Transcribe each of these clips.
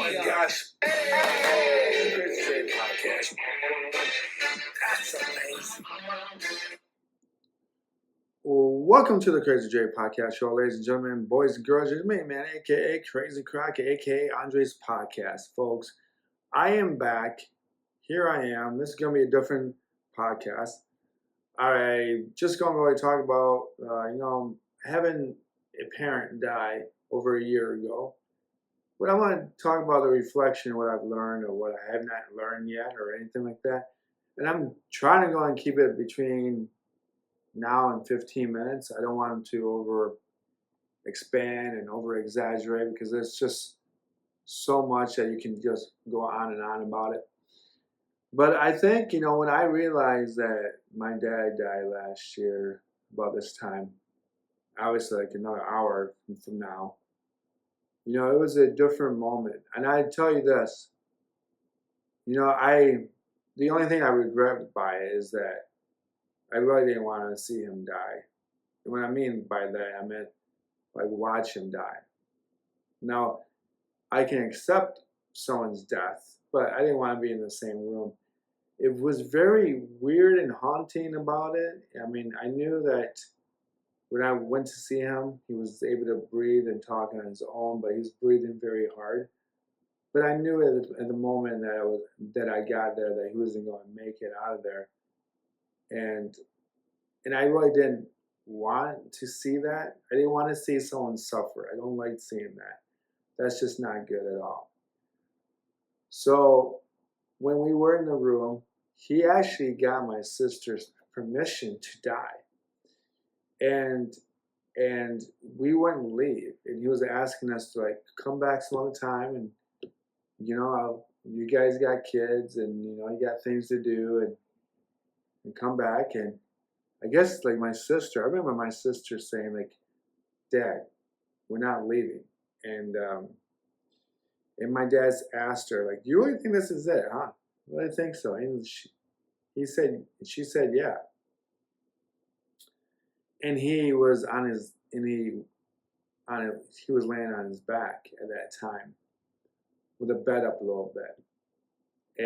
my gosh. Hey! Great podcast. That's amazing. Well, welcome to the Crazy J podcast show, ladies and gentlemen, boys and girls. It's me, man, aka Crazy Crockett, aka Andre's podcast, folks. I am back. Here I am. This is going to be a different podcast. I just going to really talk about, having a parent die over a year ago. But I want to talk about the reflection of what I've learned or what I have not learned yet or anything like that. And I'm trying to go and keep it between now and 15 minutes. I don't want to over expand and over exaggerate because there's just so much that you can just go on and on about it. But I think, when I realized that my dad died last year about this time, obviously like another hour from now, it was a different moment. And I tell you this, the only thing I regret by it is that I really didn't want to see him die. And what I mean by that, I meant like watch him die. Now, I can accept someone's death, but I didn't want to be in the same room. It was very weird and haunting about it. I mean, I knew that when I went to see him, he was able to breathe and talk on his own, but he was breathing very hard. But I knew at the moment that I got there that he wasn't going to make it out of there. And I really didn't want to see that. I didn't want to see someone suffer. I don't like seeing that. That's just not good at all. So when we were in the room, he actually got my sister's permission to die. And we wouldn't leave. And he was asking us to come back some other time and you guys got kids and you got things to do and come back. And I guess my sister, I remember my sister saying Dad, we're not leaving. And my dad's asked her you really think this is it, huh? Well, I think so. And she said yeah. And he was he was laying on his back at that time with a bed up a little bit.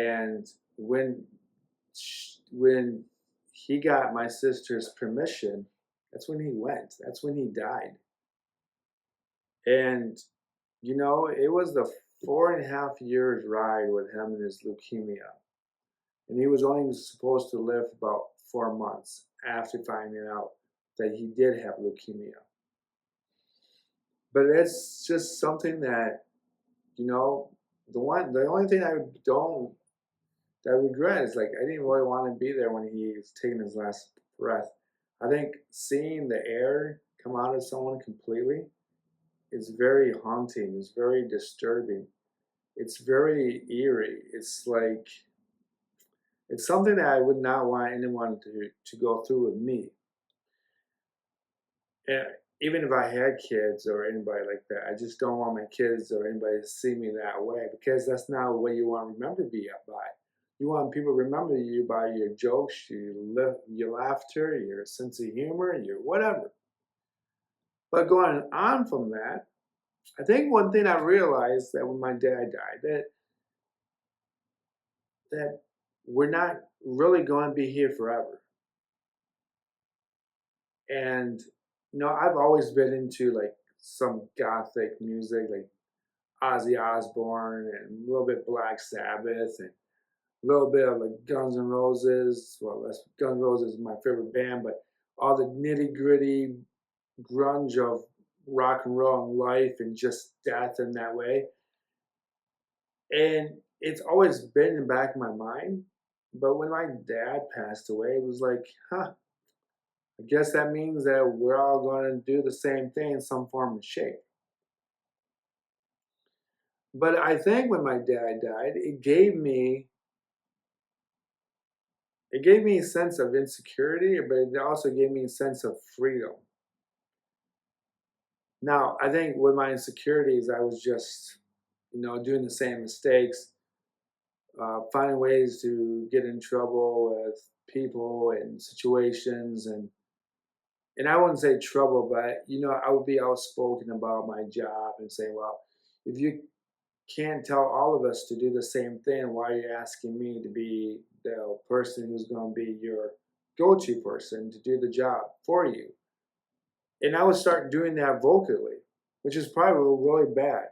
And when he got my sister's permission, that's when he went. That's when he died. And, it was the 4.5 years ride with him and his leukemia. And he was only supposed to live about 4 months after finding out that he did have leukemia. But it's just something that, the only thing I regret is I didn't really want to be there when he was taking his last breath. I think seeing the air come out of someone completely is very haunting. It's very disturbing. It's very eerie. It's something that I would not want anyone to go through with me. And even if I had kids or anybody like that, I just don't want my kids or anybody to see me that way because that's not what you want to remember me by. You want people to remember you by your jokes, your laughter, your sense of humor, your whatever. But going on from that, I think one thing I realized that when my dad died, that we're not really going to be here forever. And, I've always been into some gothic music, like Ozzy Osbourne and a little bit Black Sabbath and a little bit of Guns N' Roses. Well, Guns N' Roses is my favorite band, but all the nitty gritty grunge of rock and roll and life and just death in that way. And it's always been in the back of my mind. But when my dad passed away, it was I guess that means that we're all going to do the same thing in some form and shape. But I think when my dad died, it gave me a sense of insecurity, but it also gave me a sense of freedom. Now, I think with my insecurities, I was just, doing the same mistakes, finding ways to get in trouble with people and situations. And I wouldn't say trouble, but, I would be outspoken about my job and say, well, if you can't tell all of us to do the same thing. Why are you asking me to be the person who's going to be your go-to person to do the job for you? And I would start doing that vocally, which is probably really bad.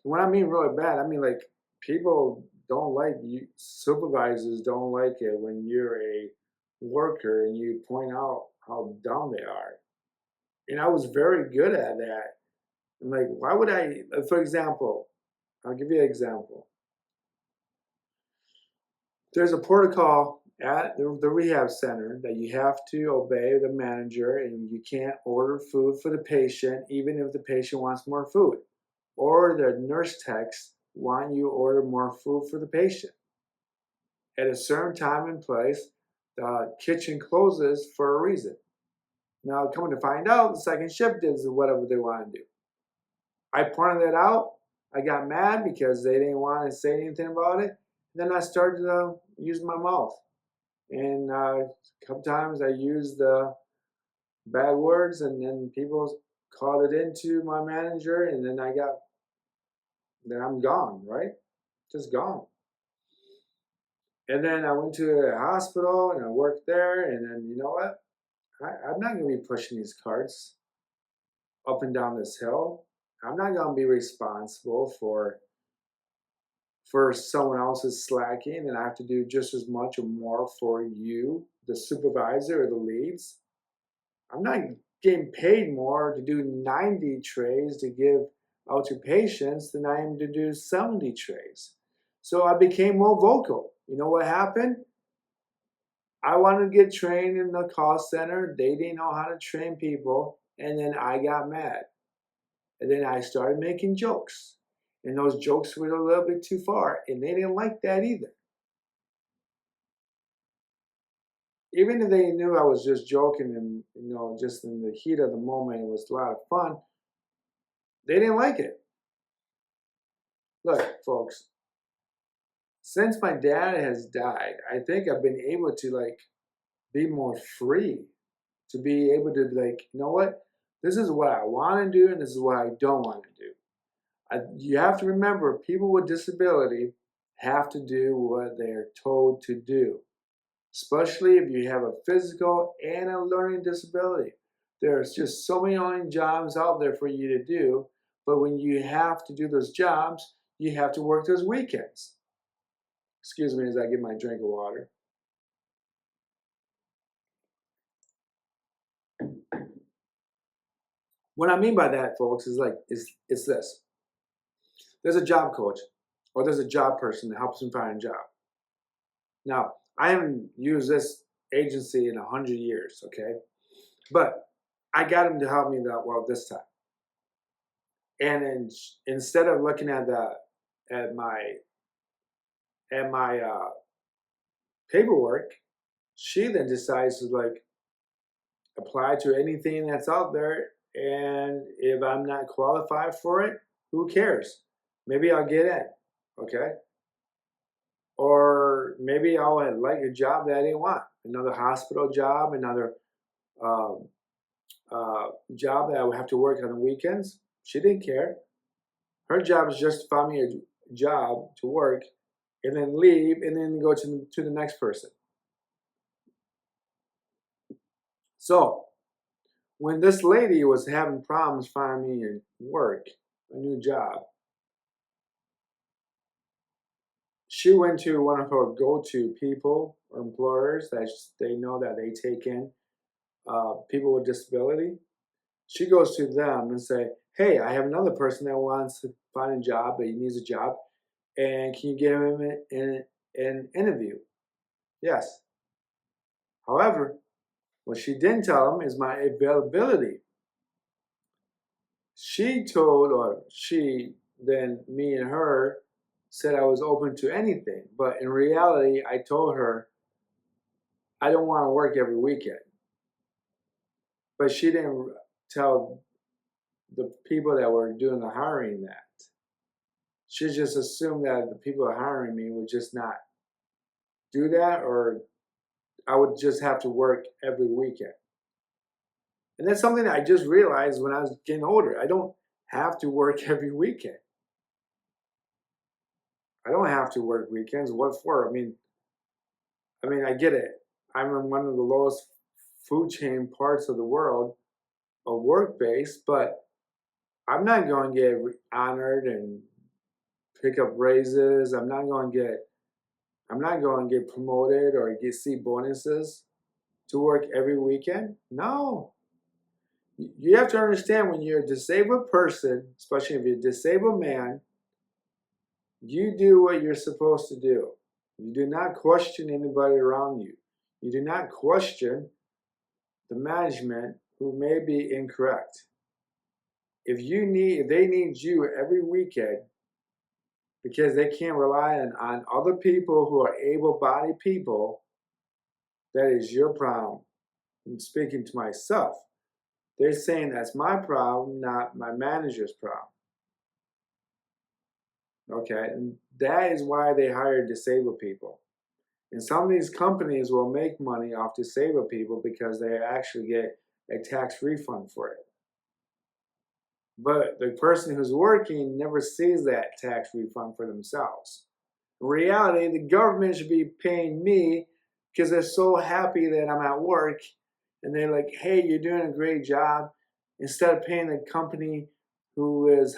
When I mean really bad, I mean like people don't like you, supervisors don't like it when you're a worker and you point out how dumb they are. And I was very good at that. I'm like, why would I, for example, I'll give you an example. There's a protocol at the rehab center that you have to obey the manager, and you can't order food for the patient even if the patient wants more food. Or the nurse techs want you to order more food for the patient. At a certain time and place, the kitchen closes for a reason. Now, coming to find out, the second shift does whatever they want to do. I pointed that out. I got mad because they didn't want to say anything about it. Then I started to use my mouth. And a couple times I used the bad words, and then people called it into my manager, and then I'm gone, right? Just gone. And then I went to a hospital and I worked there, and then you know what? I'm not going to be pushing these carts up and down this hill. I'm not going to be responsible for someone else's slacking, and I have to do just as much or more for you, the supervisor or the leads. I'm not getting paid more to do 90 trays to give out to patients than I am to do 70 trays. So I became more vocal. You know what happened? I wanted to get trained in the call center. They didn't know how to train people. And then I got mad. And then I started making jokes. And those jokes were a little bit too far. And they didn't like that either. Even if they knew I was just joking and, just in the heat of the moment, it was a lot of fun, they didn't like it. Look, folks, since my dad has died, I think I've been able to be more free, to be able to you know what? This is what I want to do and this is what I don't want to do. You have to remember, people with disability have to do what they're told to do, especially if you have a physical and a learning disability. There's just so many jobs out there for you to do, but when you have to do those jobs, you have to work those weekends. Excuse me as I get my drink of water. What I mean by that, folks, is it's this. There's a job coach or there's a job person that helps them find a job. Now, I haven't used this agency in 100 years, okay? But I got him to help me this time. And instead of looking at my paperwork, she then decides to apply to anything that's out there. And if I'm not qualified for it, who cares? Maybe I'll get in, okay? Or maybe I'll like a job that I didn't want, another hospital job, another job that I would have to work on the weekends. She didn't care. Her job is just to find me a job to work and then leave and then go to the next person. So when this lady was having problems finding me a new job, she went to one of her go-to people or employers that they know that they take in people with disability. She goes to them and say, hey, I have another person that wants to find a job, but he needs a job. And can you get him an interview? Yes. However, what she didn't tell him is my availability. She then me and her said I was open to anything. But in reality, I told her I don't want to work every weekend. But she didn't tell the people that were doing the hiring that. She just assumed that the people hiring me would just not do that, or I would just have to work every weekend. And that's something that I just realized when I was getting older. I don't have to work every weekend. I don't have to work weekends. What for? I mean, I get it. I'm in one of the lowest food chain parts of the world, a work base, but I'm not going to get honored and pick up raises. I'm not going to get promoted or see bonuses to work every weekend. No. You have to understand when you're a disabled person, especially if you're a disabled man, you do what you're supposed to do. You do not question anybody around you. You do not question the management who may be incorrect. If they need you every weekend because they can't rely on other people who are able-bodied people, that is your problem. I'm speaking to myself. They're saying that's my problem, not my manager's problem. Okay, and that is why they hire disabled people. And some of these companies will make money off disabled people because they actually get a tax refund for it. But the person who's working never sees that tax refund for themselves. In reality, the government should be paying me because they're so happy that I'm at work and they're like, hey, you're doing a great job. Instead of paying the company who is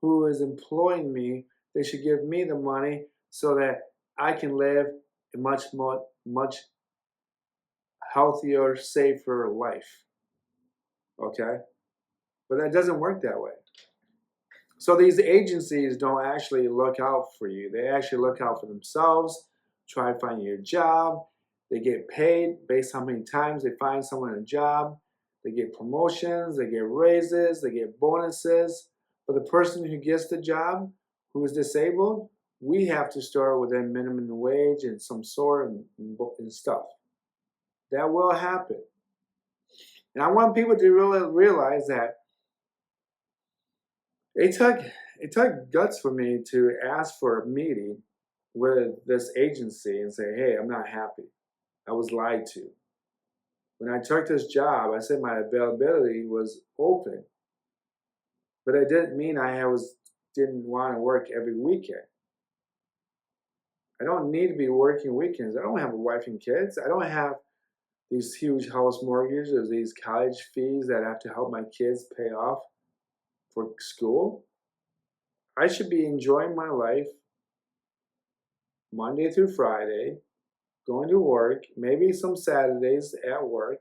employing me, they should give me the money so that I can live a much healthier, safer life. Okay? But that doesn't work that way. So these agencies don't actually look out for you. They actually look out for themselves, try to find you a job. They get paid based on how many times they find someone a job. They get promotions, they get raises, they get bonuses. But the person who gets the job, who is disabled, we have to start within minimum wage and some sort and stuff. That will happen. And I want people to really realize that it took guts for me to ask for a meeting with this agency and say, hey, I'm not happy. I was lied to. When I took this job, I said my availability was open. But it didn't mean didn't want to work every weekend. I don't need to be working weekends. I don't have a wife and kids. I don't have these huge house mortgages or these college fees that I have to help my kids pay off for school. I should be enjoying my life Monday through Friday, going to work, maybe some Saturdays at work,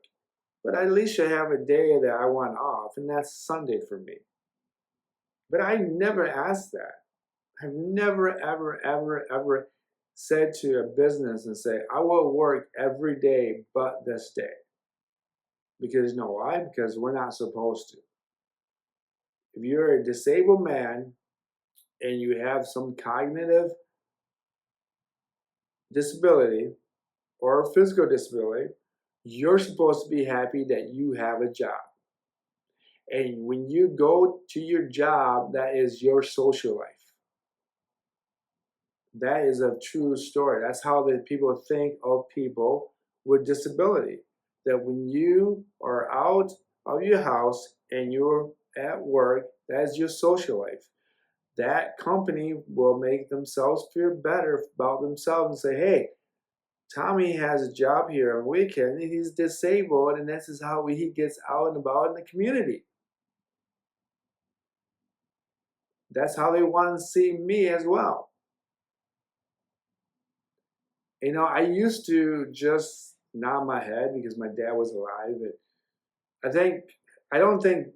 but I at least should have a day that I want off, and that's Sunday for me. But I never asked that. I've never, ever, ever, ever said to a business and say, I will work every day but this day. Because you know why? Because we're not supposed to. If you're a disabled man and you have some cognitive disability or physical disability, you're supposed to be happy that you have a job. And when you go to your job, that is your social life. That is a true story. That's how the people think of people with disability. That when you are out of your house and you're at work, that is your social life. That company will make themselves feel better about themselves and say, hey, Tommy has a job here on weekend and he's disabled, and this is how he gets out and about in the community. That's how they want to see me as well. You know, I used to just nod my head because my dad was alive. I don't think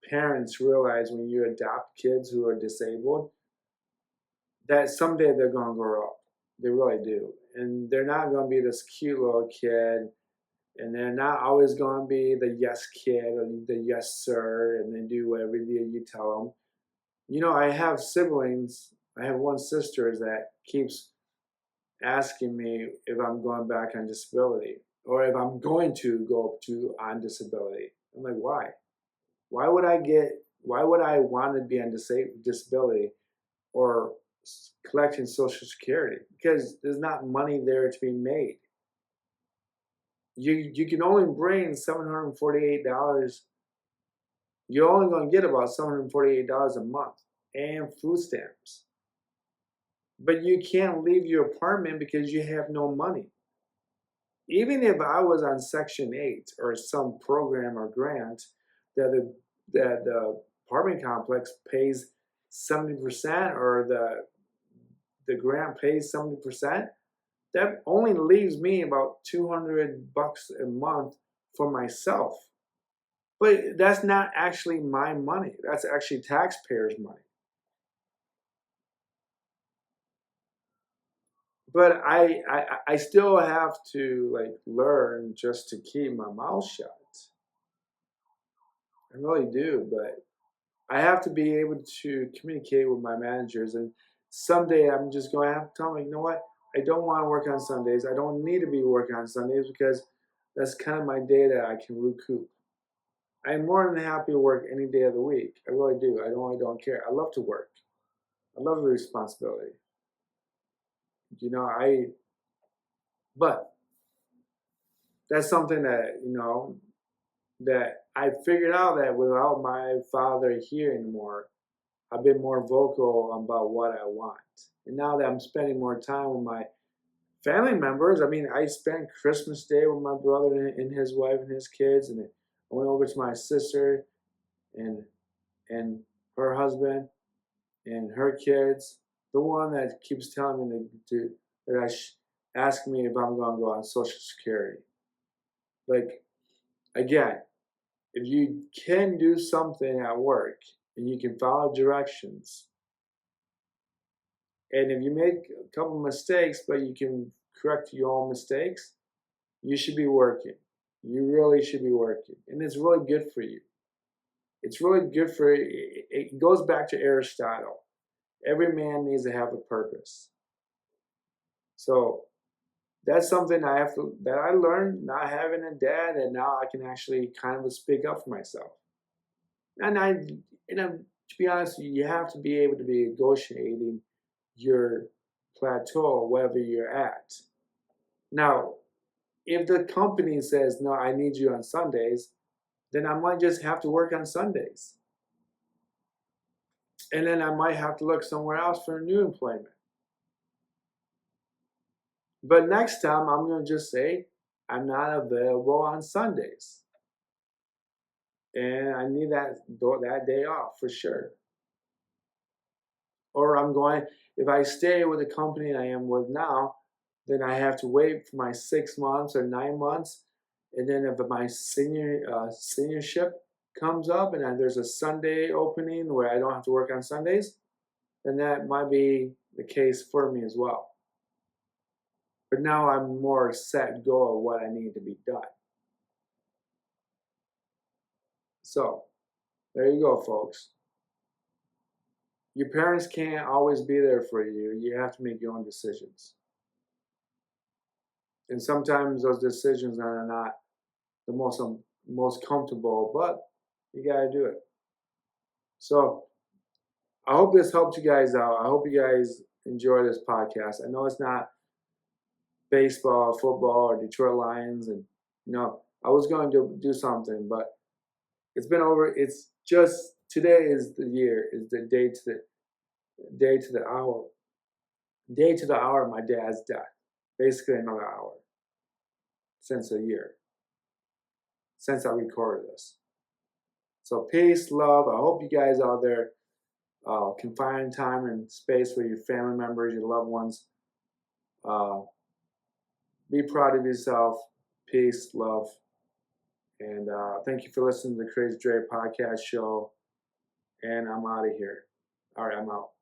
parents realize when you adopt kids who are disabled that someday they're going to grow up. They really do. And they're not going to be this cute little kid. And they're not always going to be the yes kid or the yes sir, and they do whatever you tell them. You know, I have siblings. I have one sister that keeps asking me if I'm going back on disability or if I'm going to go on disability. I'm like, why? Why would I want to be on disability or collecting Social Security? Because there's not money there to be made. You can only bring $748. You're only going to get about $748 a month and food stamps. But you can't leave your apartment because you have no money. Even if I was on Section 8 or some program or grant that the apartment complex pays 70% or the grant pays 70%, that only leaves me about $200 a month for myself. But that's not actually my money. That's actually taxpayers' money. But I still have to like learn just to keep my mouth shut. I really do, but I have to be able to communicate with my managers, and someday I'm just going to have to tell them, you know what? I don't want to work on Sundays. I don't need to be working on Sundays because that's kind of my day that I can recoup. I'm more than happy to work any day of the week. I really do. I don't care. I love to work. I love the responsibility. You know, but that's something that, that I figured out that without my father here anymore, I've been more vocal about what I want. And now that I'm spending more time with my family members, I mean, I spent Christmas Day with my brother and his wife and his kids, and I went over to my sister and and her husband and her kids. The one that keeps telling me that ask me if I'm going to go on Social Security. Like again, if you can do something at work and you can follow directions, and if you make a couple mistakes, but you can correct your own mistakes, you should be working. You really should be working. And it's really good for you. It's really good for it goes back to Aristotle. Every man needs to have a purpose. So that's something that I learned not having a dad, and now I can actually kind of speak up for myself. And to be honest, you have to be able to be negotiating your plateau wherever you're at. Now, if the company says, no, I need you on Sundays, then I might just have to work on Sundays. And then I might have to look somewhere else for a new employment. But next time, I'm going to just say, I'm not available on Sundays. And I need that day off for sure. Or if I stay with the company I am with now, then I have to wait for my 6 months or 9 months. And then if my seniorship comes up and then there's a Sunday opening where I don't have to work on Sundays, then that might be the case for me as well. But now I'm more set goal of what I need to be done. So there you go, folks. Your parents can't always be there for you. You have to make your own decisions. And sometimes those decisions are not the most comfortable, but you gotta do it. So I hope this helped you guys out. I hope you guys enjoy this podcast. I know it's not baseball, football, or Detroit Lions, and I was going to do something, but it's been over. It's just today is the day to the hour of my dad's death. Basically another hour since I recorded this. So peace, love. I hope you guys out there can find time and space with your family members, your loved ones. Be proud of yourself. Peace, love. And thank you for listening to the Crazy Dre podcast show. And I'm out of here. All right, I'm out.